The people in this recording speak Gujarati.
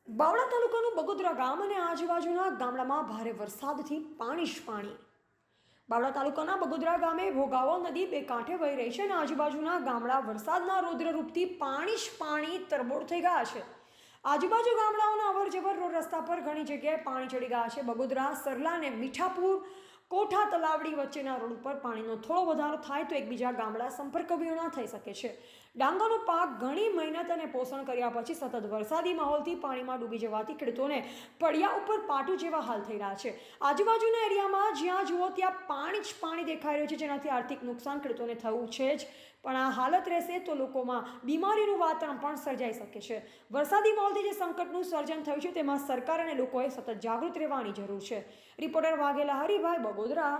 બાવળા તાલુકાનું બગોદરા ગામ અને આજુબાજુના ગામડામાં ભારે વરસાદથી પાણી જ પાણી. બાવળા તાલુકાના બગોદરા ગામે ભોગાવો નદી બે કાંઠે વહી રહી છે અને આજુબાજુના ગામડા વરસાદના રૌદ્રરૂપથી પાણી જ પાણી તરબોળ થઈ ગયા છે. આજુબાજુ ગામડાઓના અવરજવર રોડ રસ્તા પર ઘણી જગ્યાએ પાણી ચડી ગયા છે. બગોદરા, સરલા અને મીઠાપુર, કોઠા તલાવડી વચ્ચેના રોડ ઉપર પાણીનો થોડો વધારો થાય તો એકબીજા ગામડા સંપર્ક વિહોણા થઈ શકે છે. ડાંગરનો પાક ઘણી મહેનત અને પોષણ કર્યા પછી સતત વરસાદી માહોલથી પાણીમાં ડૂબી જવાથી ખેડૂતોને પડ્યા ઉપર પાટું જેવા હાલ થઈ રહ્યા છે. આજુબાજુના એરિયામાં જ્યાં જુઓ ત્યાં પાણી જ પાણી દેખાઈ રહ્યું છે, જેનાથી આર્થિક નુકસાન ખેડૂતોને થયું છે જ. પણ આ હાલત રહેશે તો લોકોમાં બીમારીનું વાતાવરણ પણ સર્જાઈ શકે છે. વરસાદી માહોલથી જે સંકટનું સર્જન થયું છે તેમાં સરકાર અને લોકોએ સતત જાગૃત રહેવાની જરૂર છે. રિપોર્ટર વાઘેલા હરિભાઈ, બગોદરા.